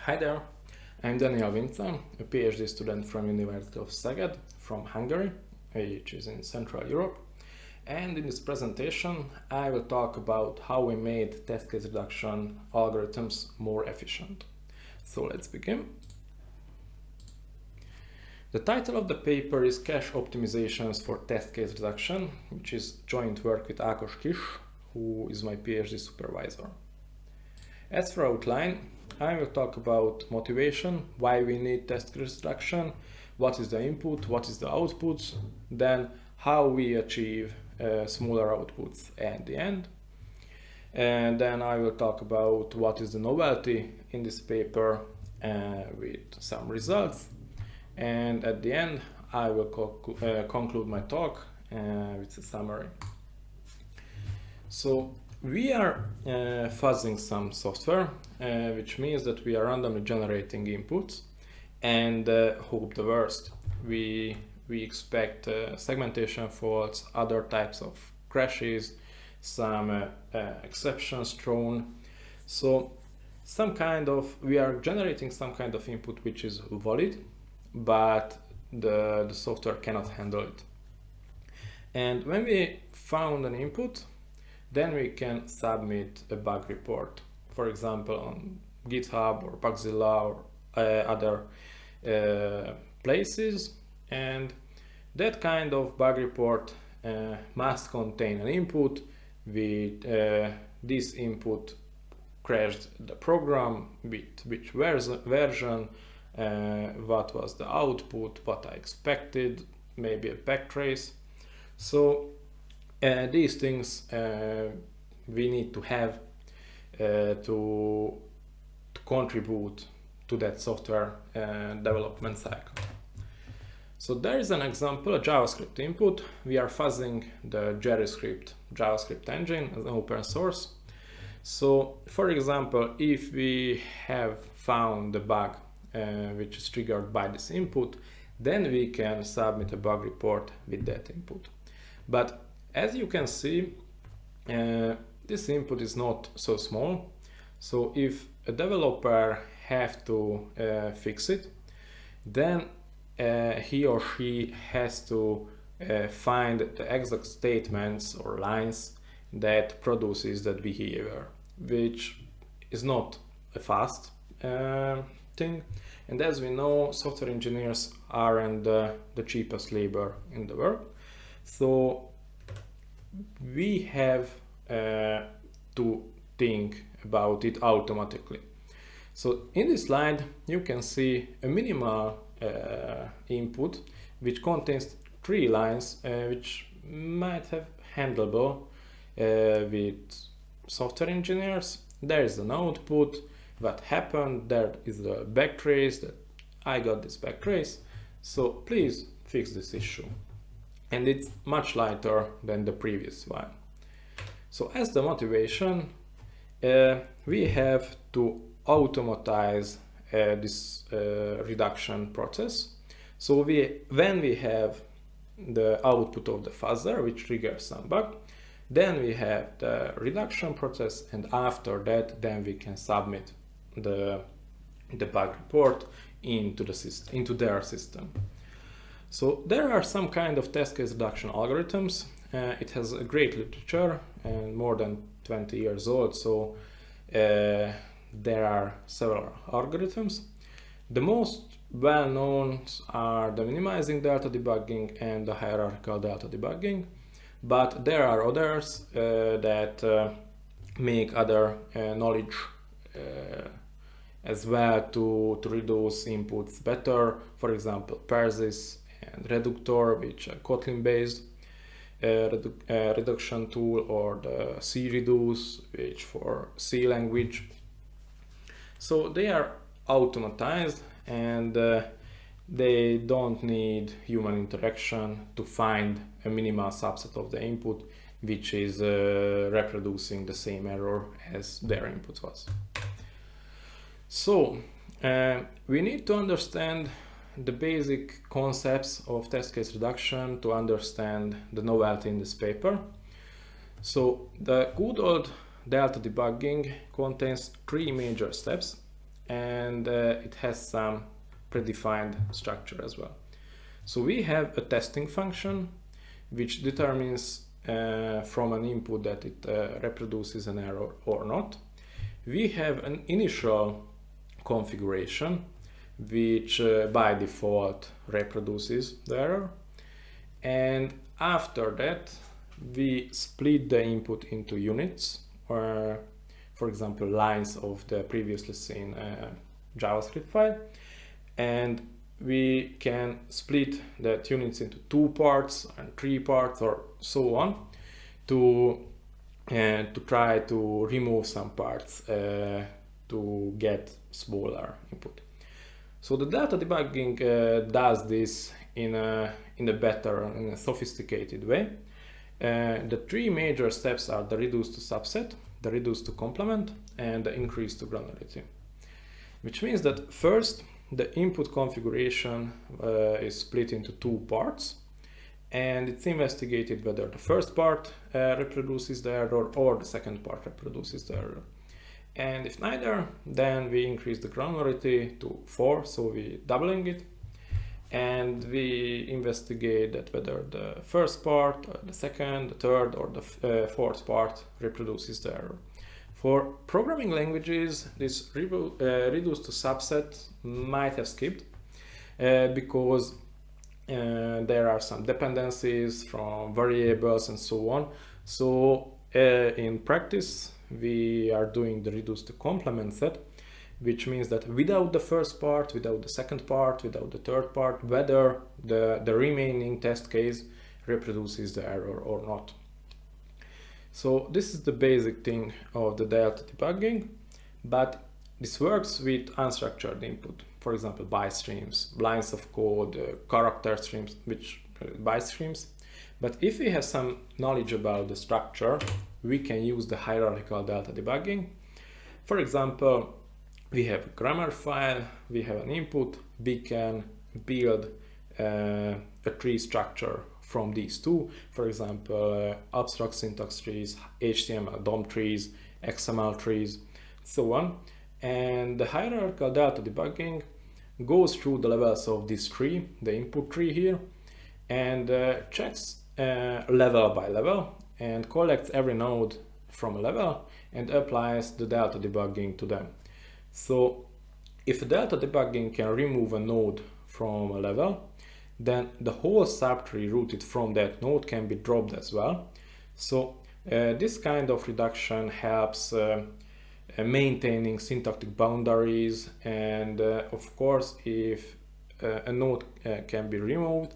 Hi there, I'm Dániel, a PhD student from University of Szeged from Hungary, which is in Central Europe. And in this presentation, I will talk about how we made test case reduction algorithms more efficient. So let's begin. The title of the paper is Cache Optimizations for Test Case Reduction, which is joint work with Ákos, who is my PhD supervisor. As for outline, I will talk about motivation, why we need test case reduction, what is the input, what is the output, then how we achieve smaller outputs at the end. And then I will talk about what is the novelty in this paper with some results. And at the end, I will conclude my talk with a summary. So we are fuzzing some software, which means that we are randomly generating inputs and hope the worst. We expect segmentation faults, other types of crashes, some exceptions thrown. So we are generating some kind of input which is valid, but the software cannot handle it. And when we found an input, then we can submit a bug report, for example on GitHub or Bugzilla or other places, and that kind of bug report must contain an input with this input crashed the program, with which version, what was the output, what I expected, maybe a backtrace. So these things we need to have to contribute to that software development cycle. So there is an example, a JavaScript input. We are fuzzing the JavaScript engine as an open source. So for example, if we have found the bug which is triggered by this input, then we can submit a bug report with that input. But as you can see, this input is not so small. So if a developer have to fix it, then he or she has to find the exact statements or lines that produces that behavior, which is not a fast thing. And as we know, software engineers aren't the cheapest labor in the world. So we have to think about it automatically. So in this slide, you can see a minimal input which contains 3 lines, which might have handleable with software engineers. There is an output, what happened, there is the backtrace, that I got this backtrace, so please fix this issue. And it's much lighter than the previous one. So as the motivation, we have to automatize this reduction process. So when we have the output of the fuzzer, which triggers some bug, then we have the reduction process, and after that, then we can submit the bug report into their system. So there are some kind of test case reduction algorithms. It has a great literature and more than 20 years old. So there are several algorithms. The most well-known are the minimizing delta debugging and the hierarchical delta debugging. But there are others that make other knowledge as well to reduce inputs better. For example, Persis and Reductor, which are Kotlin-based reduction tool, or the C-Reduce, which for C language. So they are automatized and they don't need human interaction to find a minimal subset of the input which is reproducing the same error as their input was. So we need to understand the basic concepts of test case reduction to understand the novelty in this paper. So the good old delta debugging contains 3 major steps. and it has some predefined structure as well. So we have a testing function which determines from an input that it reproduces an error or not. We have an initial configuration which by default reproduces the error, and after that we split the input into units, or for example lines of the previously seen JavaScript file, and we can split that units into 2 parts and 3 parts or so on to try to remove some parts to get smaller input. So the data debugging does this in a better and sophisticated way. The 3 major steps are the reduce to subset, the reduce to complement, and the increase to granularity. Which means that first the input configuration is split into 2 parts, and it's investigated whether the first part reproduces the error or the second part reproduces the error. And if neither, then we increase the granularity to 4, so we doubling it, and we investigate that whether the first part, the second, the third, or the fourth part reproduces the error. For programming languages, this reduce to subset might have skipped because there are some dependencies from variables and so on. So in practice, we are doing the reduce to complement set, which means that without the first part, without the second part, without the third part, whether the remaining test case reproduces the error or not. So this is the basic thing of the delta debugging, but this works with unstructured input. For example, byte streams, lines of code, character streams, which byte streams. But if we have some knowledge about the structure, we can use the hierarchical delta debugging. For example, we have a grammar file, we have an input, we can build a tree structure from these 2, for example, abstract syntax trees, HTML DOM trees, XML trees, so on. And the hierarchical delta debugging goes through the levels of this tree, the input tree here, and checks level by level and collects every node from a level and applies the delta debugging to them. So if the delta debugging can remove a node from a level, then the whole subtree rooted from that node can be dropped as well. So this kind of reduction helps maintaining syntactic boundaries, and of course if a node can be removed,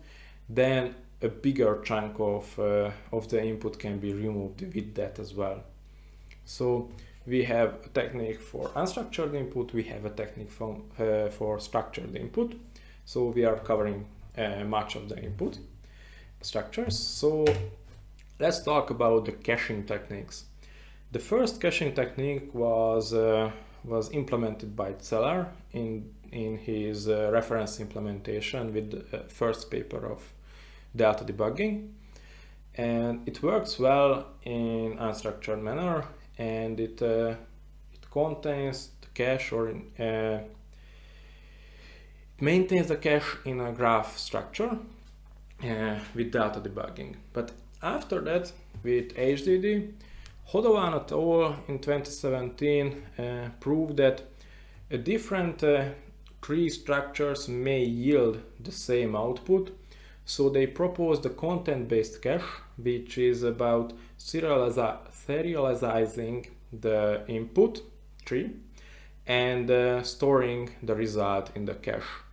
then a bigger chunk of the input can be removed with that as well. So we have a technique for unstructured input, we have a technique for structured input. So we are covering much of the input structures. So let's talk about the caching techniques. The first caching technique was implemented by Zeller in his reference implementation with the first paper of delta debugging, and it works well in unstructured manner, and it contains the cache, or it maintains the cache in a graph structure with delta debugging. But after that, with HDD, Hodovan et al. In 2017 proved that different tree structures may yield the same output. So they proposed the content-based cache, which is about serializing the input tree and storing the result in the cache.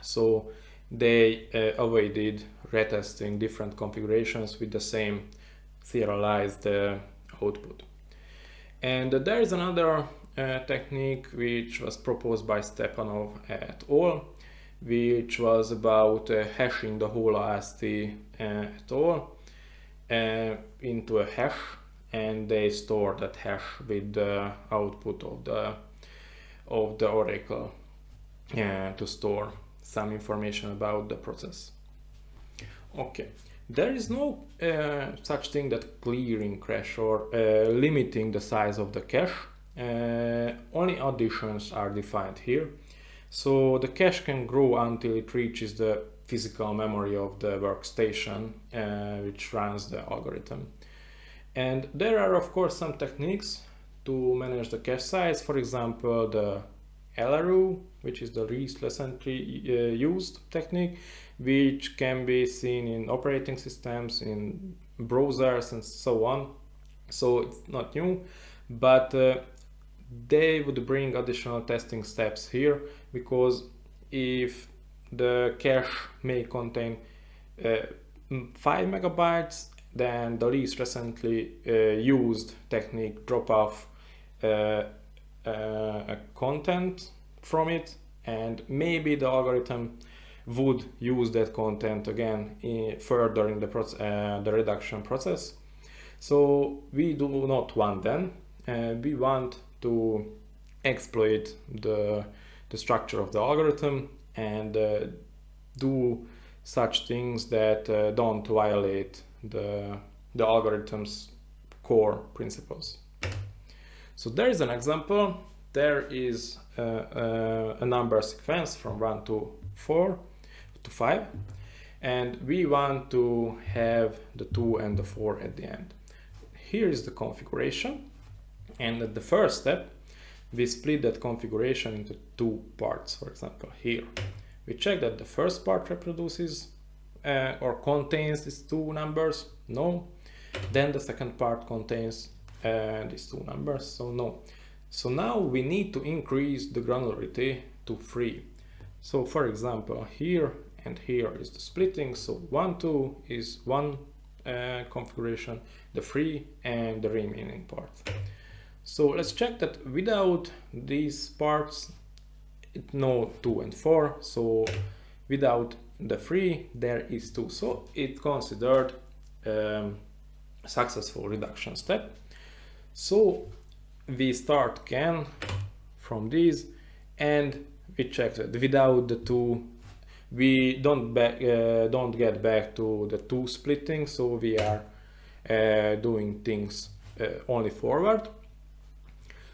So they avoided retesting different configurations with the same serialized output. And there is another technique which was proposed by Stepanov et al., which was about hashing the whole AST et al. Into a hash, and they store that hash with the output of the Oracle to store some information about the process. Okay, there is no such thing that clearing cache or limiting the size of the cache only additions are defined here. So the cache can grow until it reaches the physical memory of the workstation, which runs the algorithm. And there are of course some techniques to manage the cache size. For example, the LRU, which is the least recently used technique, which can be seen in operating systems, in browsers and so on. So it's not new, but they would bring additional testing steps here, because if the cache may contain 5 megabytes, then the least recently used technique drop off content from it, and maybe the algorithm would use that content again further in the reduction process. So we do not want them. We want to exploit the structure of the algorithm and do such things that don't violate the algorithm's core principles. So there is an example. There is a number sequence from 1 to 4 to 5, and we want to have the 2 and the 4 at the end. Here is the configuration, and at the first step we split that configuration into 2 parts. For example, here we check that the first part reproduces or contains these 2 numbers. No. Then the second part contains these 2 numbers. So no. So now we need to increase the granularity to 3. So for example, here and here is the splitting. So 1, 2 is one configuration, the 3 and the remaining part. So let's check that without these parts, no 2 and 4. So without the 3, there is 2. So it's considered successful reduction step. So we start again from these, and we check that without the 2, we don't get back to the 2 splitting. So we are doing things only forward.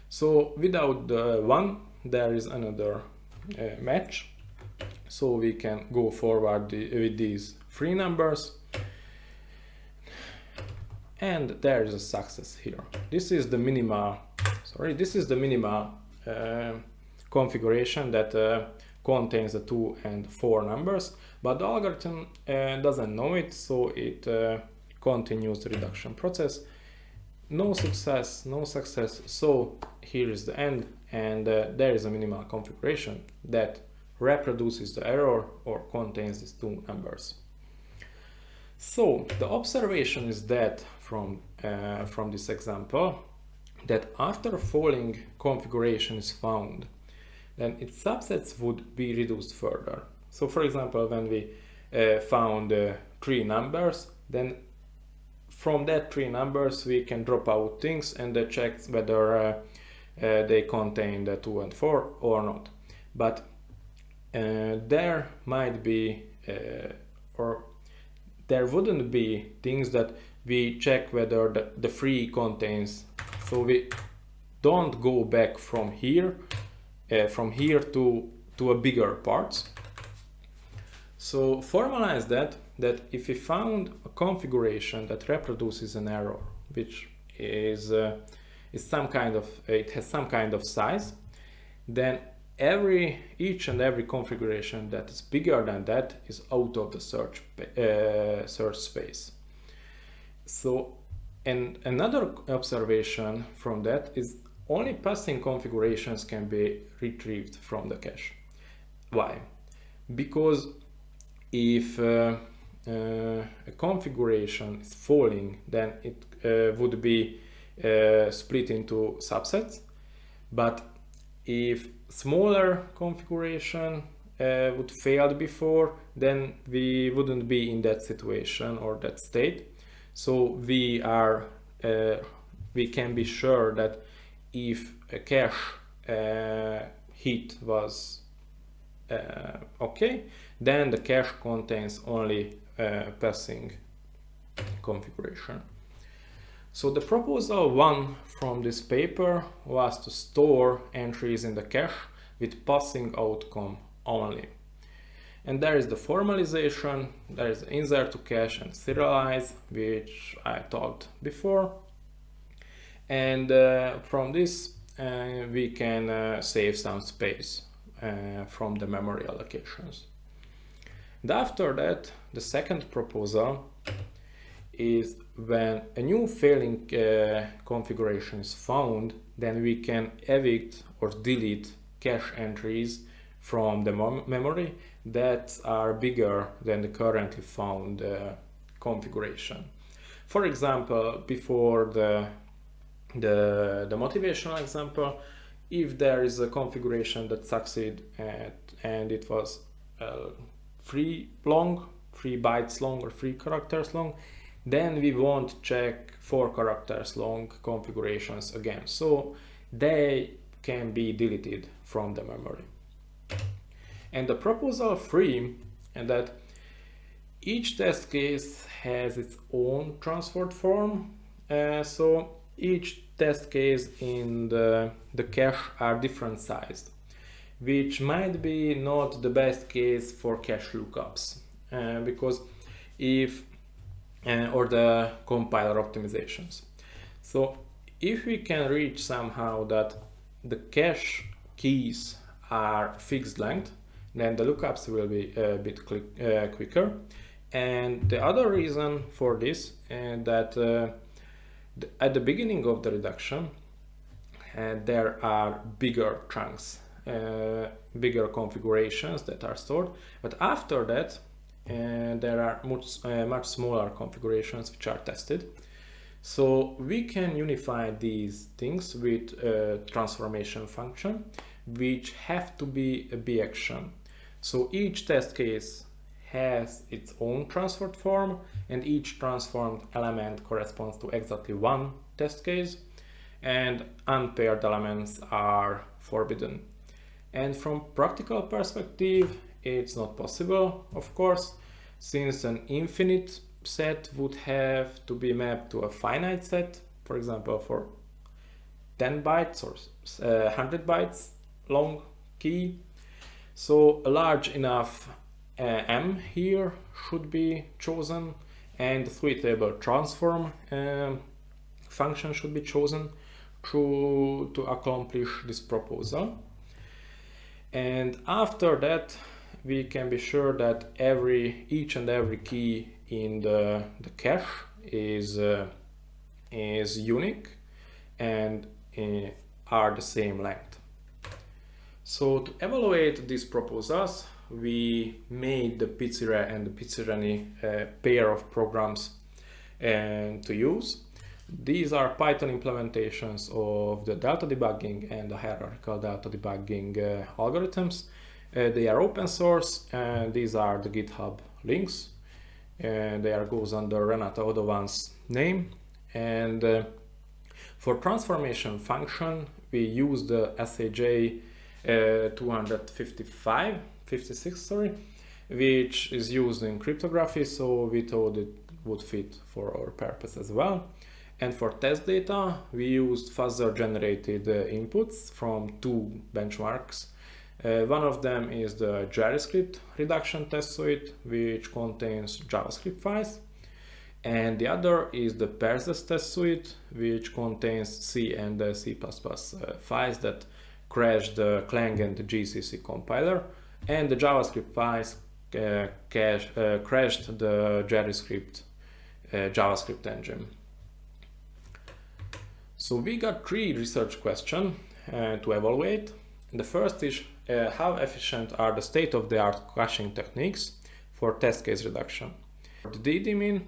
So without the 1, there is another match. So we can go forward with these 3 numbers, and there is a success here. This is the minimal configuration that contains the 2 and 4 numbers, but the algorithm doesn't know it, so it continues the reduction process. No success, no success. So here is the end, and there is a minimal configuration that reproduces the error or contains these 2 numbers. So the observation is that from this example, that after following configuration is found, then its subsets would be reduced further. So for example, when we found 3 numbers, then from that 3 numbers we can drop out things and check whether they contain the 2 and 4 or not. But there might be or there wouldn't be things that we check whether the 3 contains. So we don't go back from here to a bigger parts. So formalize that if we found a configuration that reproduces an error, which is some kind of, it has some kind of size, then each and every configuration that is bigger than that is out of the search space. So, and another observation from that is only passing configurations can be retrieved from the cache. Why? Because if a configuration is falling, then it would be split into subsets. But if smaller configuration would fail before, then we wouldn't be in that situation or that state. So we can be sure that if a cache hit was okay, then the cache contains only passing configuration. So the proposal 1 from this paper was to store entries in the cache with passing outcome only. And there is the formalization, there is insert to cache and serialize, which I talked before. And from this we can save some space from the memory allocations. And after that, the second proposal is when a new failing configuration is found, then we can evict or delete cache entries from the memory that are bigger than the currently found configuration. For example, before the motivational example, if there is a configuration that succeed and it was 3 bytes long or 3 characters long, then we won't check 4 characters long configurations again. So they can be deleted from the memory. And the proposal 3, and that each test case has its own transferred form. So each test case in the cache are different sized, which might be not the best case for cache lookups, because or the compiler optimizations. So if we can reach somehow that the cache keys are fixed length, then the lookups will be a bit quicker. And the other reason for this is that at the beginning of the reduction there are bigger chunks, bigger configurations that are stored, but after that there are much smaller configurations which are tested. So we can unify these things with a transformation function which have to be a B action. So each test case has its own transferred form, and each transformed element corresponds to exactly one test case, and unpaired elements are forbidden. And from practical perspective, it's not possible, of course, since an infinite set would have to be mapped to a finite set, for example, for 10 bytes or 100 bytes long key. So a large enough M here should be chosen, and the 3-table transform function should be chosen to accomplish this proposal. And after that, we can be sure that each and every key in the cache is unique and are the same length. So to evaluate these proposals, we made the Pizzire and the Pizzireni pair of programs to use. These are Python implementations of the delta debugging and the hierarchical delta debugging algorithms. They are open source, and these are the GitHub links. They goes under Renata Odovan's name. And for transformation function, we use the SAJ 256, which is used in cryptography, so we thought it would fit for our purpose as well. And for test data, we used fuzzer generated inputs from 2 benchmarks. One of them is the JavaScript reduction test suite, which contains JavaScript files, and the other is the Perses test suite, which contains C and C++ files that crash the Clang and the GCC compiler, and the JavaScript files crashed the JavaScript engine. So we got 3 research questions to evaluate. The first is how efficient are the state-of-the-art caching techniques for test case reduction. For the DD-min,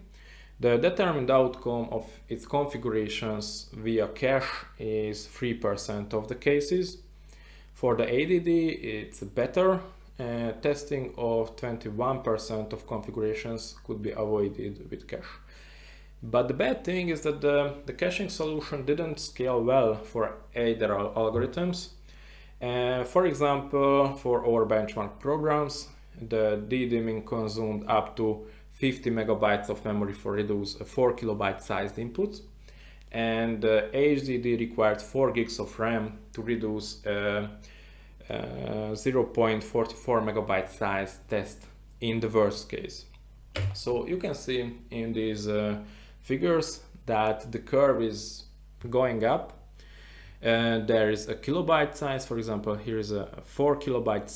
the determined outcome of its configurations via cache is 3% of the cases. For the ADD, it's better. Testing of 21% of configurations could be avoided with cache. But the bad thing is that the caching solution didn't scale well for either algorithms. For example, for our benchmark programs, the DD-min consumed up to 50 megabytes of memory for reduce a 4 kilobyte sized input. and HDD required 4 gigs of RAM to reduce 0.44 megabyte size test in the worst case. So you can see in these figures that the curve is going up. There is a kilobyte size, for example, here is a 4 kilobyte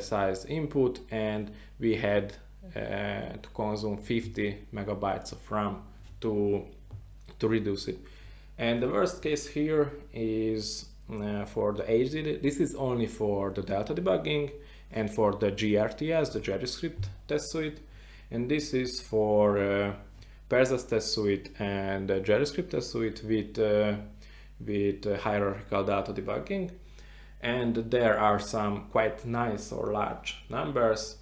size input, and we had to consume 50 megabytes of RAM to reduce it. And the worst case here is for the HDD. This is only for the Delta debugging and for the GRTS, the JavaScript test suite, and this is for Persis test suite and JavaScript test suite with hierarchical data debugging. And there are some quite nice or large numbers,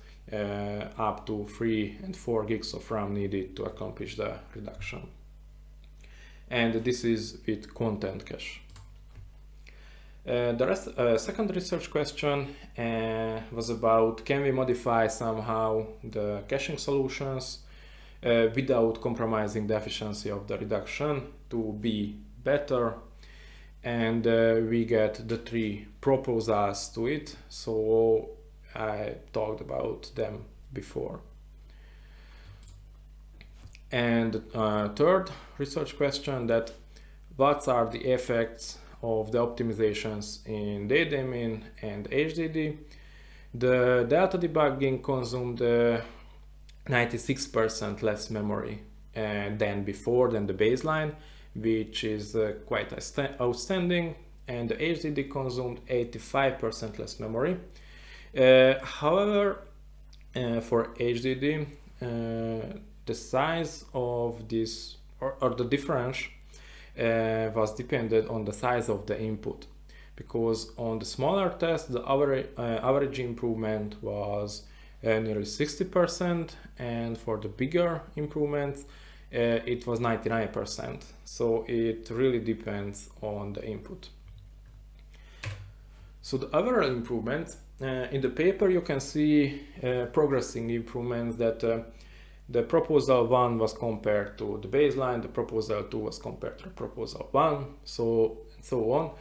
up to 3 and 4 gigs of RAM needed to accomplish the reduction. And this is with content cache. The second research question was about, can we modify somehow the caching solutions without compromising the efficiency of the reduction to be better? And we get the 3 proposals to it, so I talked about them before. And third research question, that what are the effects of the optimizations in DDMIN and HDD? The Delta debugging consumed 96% less memory than before, than the baseline, which is quite outstanding, and the HDD consumed 85% less memory. However, for HDD, the size of this, or the difference, was dependent on the size of the input, because on the smaller test the average improvement was nearly 60%, and for the bigger improvements it was 99%. So it really depends on the input. So the overall improvements, in the paper you can see progressing improvements, that the proposal 1 was compared to the baseline, the proposal 2 was compared to proposal 1, so on.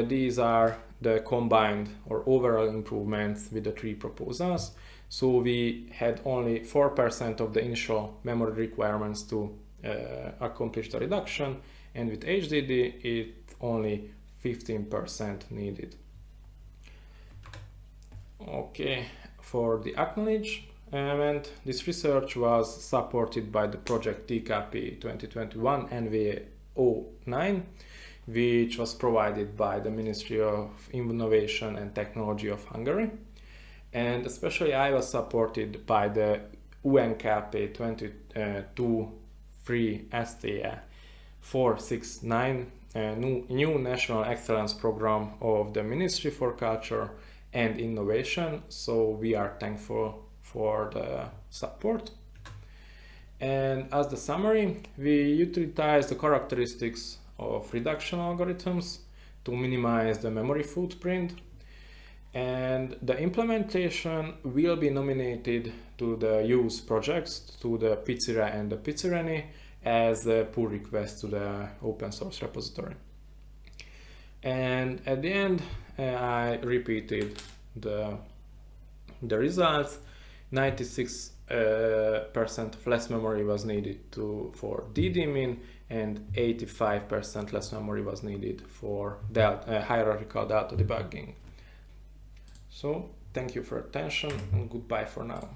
These are the combined or overall improvements with the 3 proposals. So we had only 4% of the initial memory requirements to accomplish the reduction, and with HDD it only 15% needed. Okay, for the acknowledgement, this research was supported by the project TKP 2021 NV09, which was provided by the Ministry of Innovation and Technology of Hungary. And especially I was supported by the UNKP 22.3 STA 469, new National Excellence Program of the Ministry for Culture and Innovation. So we are thankful for the support. And as the summary, we utilize the characteristics of reduction algorithms to minimize the memory footprint, and the implementation will be nominated to the use projects, to the Picira and the Picirani, as a pull request to the open source repository. And at the end, I repeated the results. 96% of less memory was needed for DDMIN, and 85% less memory was needed for hierarchical data debugging. So thank you for attention, and goodbye for now.